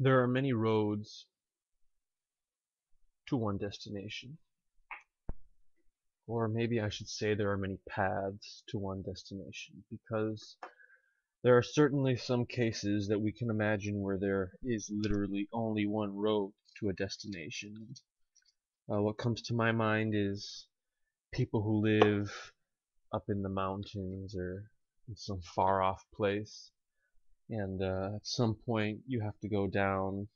There are many roads to one destination. Or maybe I should say there are many paths to one destination, because there are certainly some cases that we can imagine where there is literally only one road to a destination. What comes to my mind is people who live up in the mountains or in some far off place, and at some point you have to go down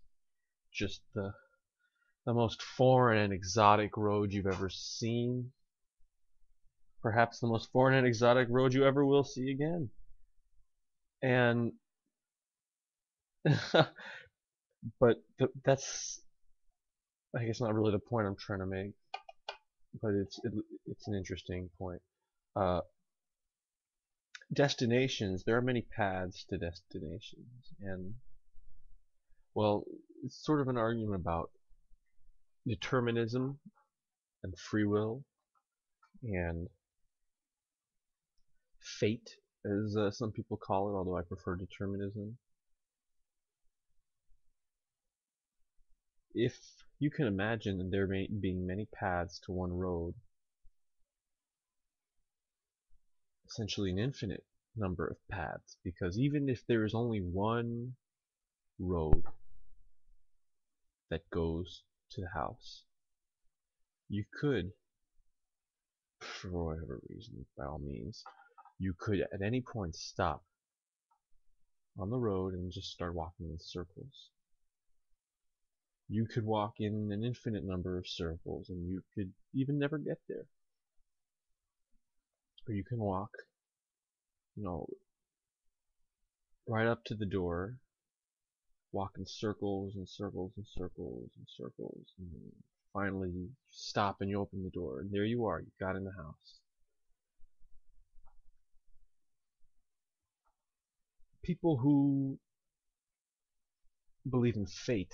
just the most foreign and exotic road you've ever seen. Perhaps the most foreign and exotic road you ever will see again. And but that's, I guess, not really the point I'm trying to make, but it's an interesting point. Uh, Destinations. There are many paths to destinations, and well, it's sort of an argument about determinism and free will and fate, as some people call it, although I prefer determinism. If you can imagine there being many paths to one road, essentially an infinite number of paths, because even if there is only one road that goes to the house, you could, for whatever reason, by all means, you could at any point stop on the road and just start walking in circles. You could walk in an infinite number of circles and you could even never get there. Or you can walk, you know, right up to the door, walk in circles and circles and circles and circles, and then finally you stop and you open the door, and there you are, you got in the house. People who believe in fate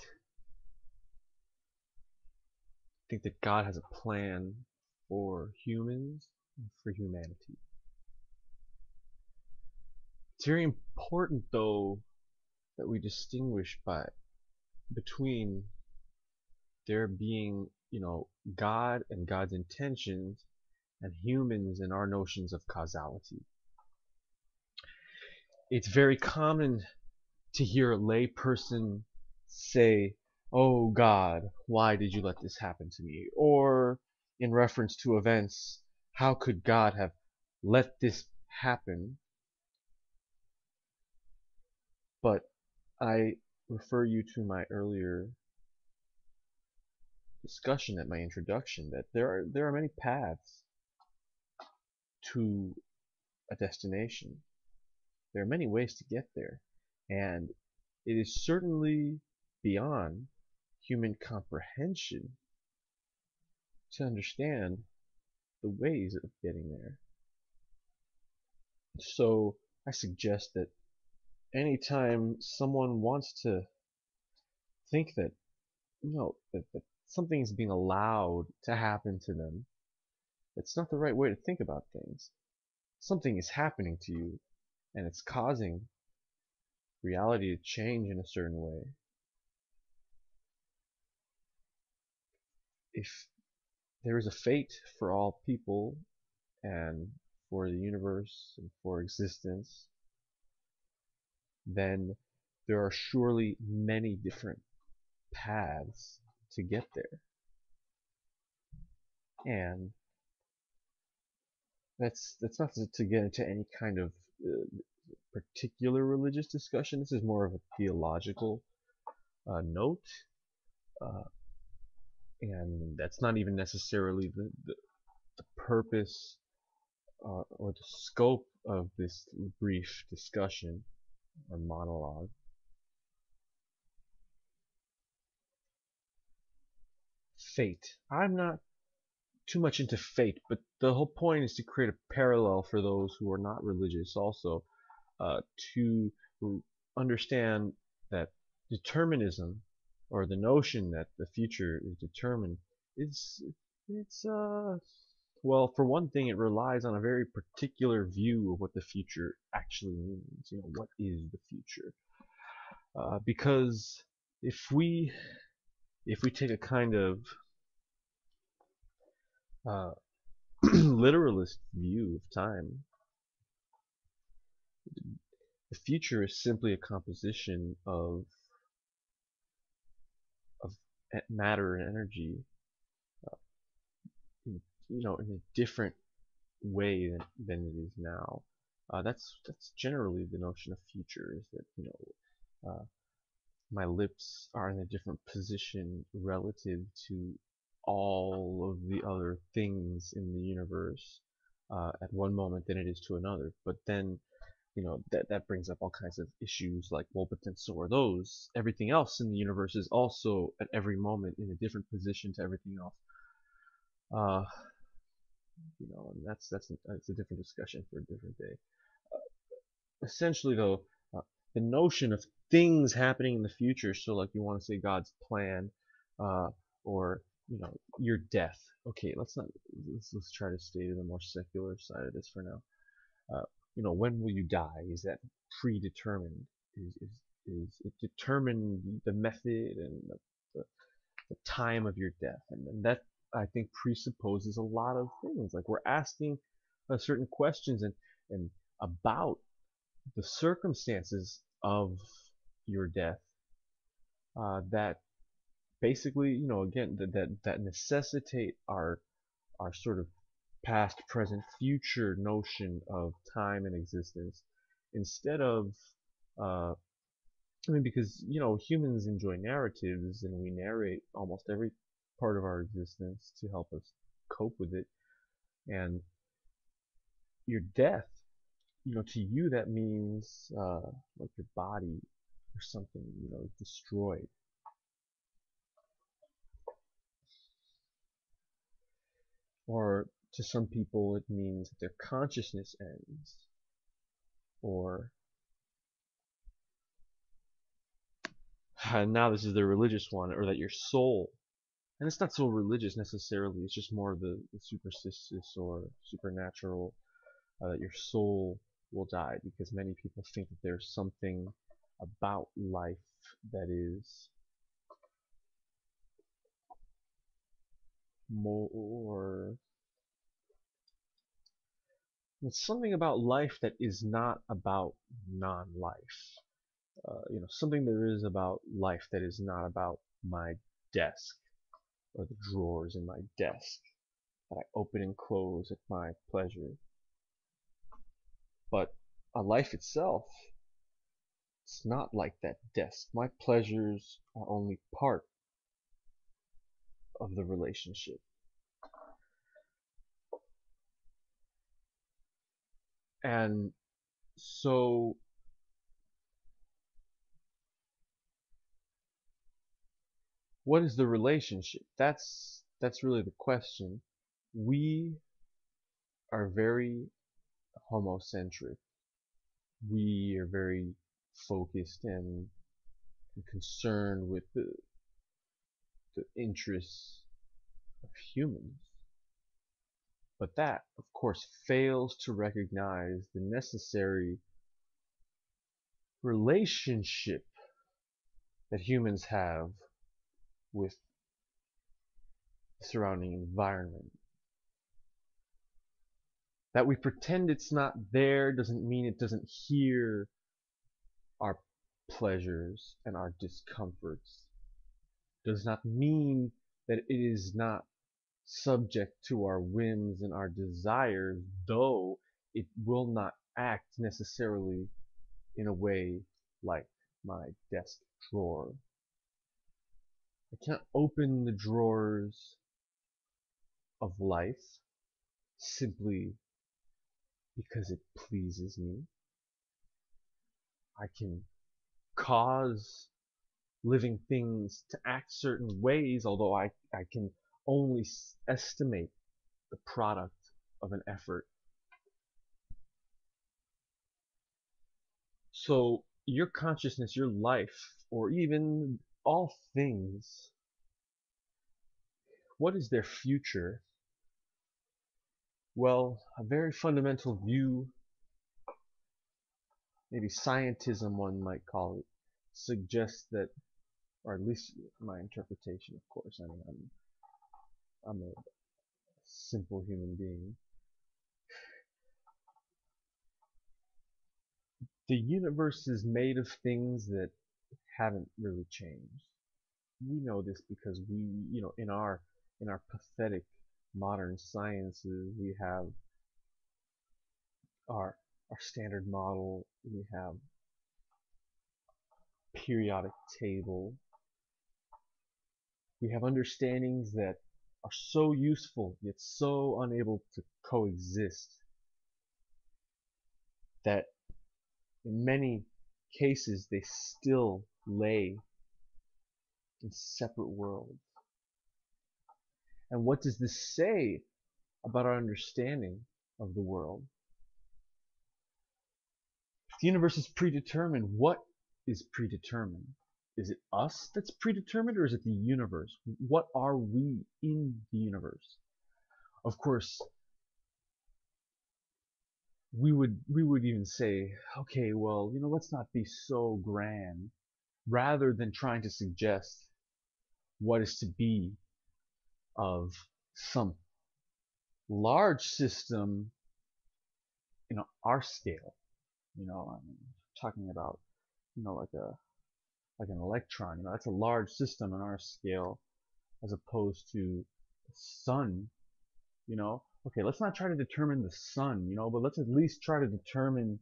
think that God has a plan for humans and for humanity. It's very important, though, that we distinguish between there being, God and God's intentions, and humans and our notions of causality. It's very common to hear a lay person say, "Oh God, why did you let this happen to me?" Or in reference to events, "How could God have let this happen?" But I refer you to my earlier discussion at my introduction that there are many paths to a destination. There are many ways to get there, and it is certainly beyond human comprehension to understand the ways of getting there. So I suggest that anytime someone wants to think that, that something is being allowed to happen to them, that's not the right way to think about things. Something is happening to you, and it's causing reality to change in a certain way. If there is a fate for all people and for the universe and for existence, then there are surely many different paths to get there. And that's not to get into any kind of particular religious discussion. This is more of a theological note, uh, and that's not even necessarily the purpose or the scope of this brief discussion or monologue. Fate. I'm not too much into fate, but the whole point is to create a parallel for those who are not religious also, to understand that determinism, or the notion that the future is determined, is it's well, for one thing, it relies on a very particular view of what the future actually means. What is the future? Because if we take a kind of uh, literalist view of time, the future is simply a composition of matter and energy, in, in a different way than it is now. That's generally the notion of future, is that my lips are in a different position relative to all of the other things in the universe at one moment than it is to another. But then, that brings up all kinds of issues like, well, but then so are those. Everything else in the universe is also at every moment in a different position to everything else. Uh, and that's a different discussion for a different day. Essentially, though, uh, the notion of things happening in the future, so like you want to say God's plan, uh, or your death. Okay, let's try to stay to the more secular side of this for now. Uh, when will you die? Is that predetermined? Is it determined, the method and the time of your death? And that, I think, presupposes a lot of things. Like, we're asking certain questions and about the circumstances of your death, that basically, again, that necessitate our sort of past, present, future notion of time and existence, instead of, uh, because humans enjoy narratives, and we narrate almost every part of our existence to help us cope with it. And your death, to you that means like your body or something, destroyed. Or to some people it means that their consciousness ends. Or and now this is the religious one, or that your soul, and it's not so religious necessarily, it's just more of the superstitious or supernatural, that your soul will die, because many people think that there's something about life that is more, it's something about life that is not about non-life. Something there is about life that is not about my desk or the drawers in my desk that I open and close at my pleasure. But a life itself, it's not like that desk. My pleasures are only part of the relationship. And so what is the relationship? That's really the question. We are very homocentric. We are very focused and concerned with the interests of humans. But that, of course, fails to recognize the necessary relationship that humans have with the surrounding environment. That we pretend it's not there doesn't mean it doesn't hear our pleasures and our discomforts. Does not mean that it is not subject to our whims and our desires, though it will not act necessarily in a way like my desk drawer. I can't open the drawers of life simply because it pleases me. I can cause living things to act certain ways, although I can only estimate the product of an effort. So your consciousness, your life, or even all things, what is their future? Well, a very fundamental view, maybe scientism one might call it, suggests that or at least my interpretation, of course. I mean, I'm a simple human being. The universe is made of things that haven't really changed. We know this because in our pathetic modern sciences, we have our our standard model, we have periodic table, we have understandings that are so useful yet so unable to coexist that in many cases they still lay in separate worlds. And what does this say about our understanding of the world? If the universe is predetermined, what is predetermined? Is it us that's predetermined, or is it the universe? What are we in the universe? Of course, we would even say, okay, well, let's not be so grand, rather than trying to suggest what is to be of some large system in our scale. I'm talking about, like an electron. That's a large system on our scale, as opposed to the sun. Okay, let's not try to determine the sun, but let's at least try to determine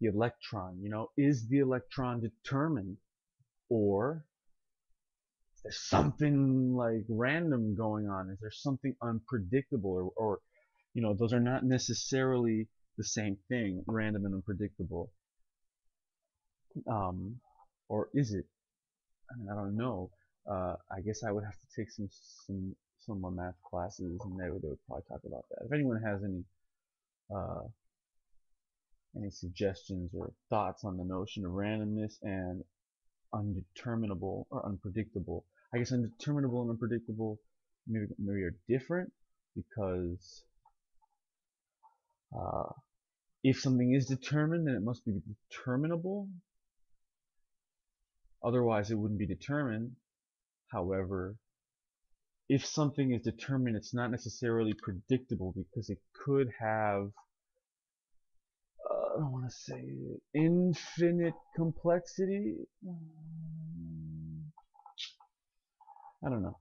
the electron. Is the electron determined, or is there something like random going on? Is there something unpredictable, or those are not necessarily the same thing, random and unpredictable. Um, or is it? I mean, I don't know. I guess I would have to take some more math classes, and they would probably talk about that. If anyone has uh, any suggestions or thoughts on the notion of randomness and undeterminable or unpredictable, I guess undeterminable and unpredictable maybe are different, because uh, if something is determined, then it must be determinable. Otherwise, it wouldn't be determined. However, if something is determined, it's not necessarily predictable, because it could have, I don't want to say infinite complexity. I don't know.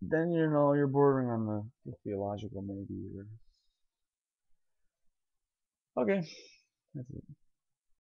Then you're bordering on the theological maybe. Okay, that's it.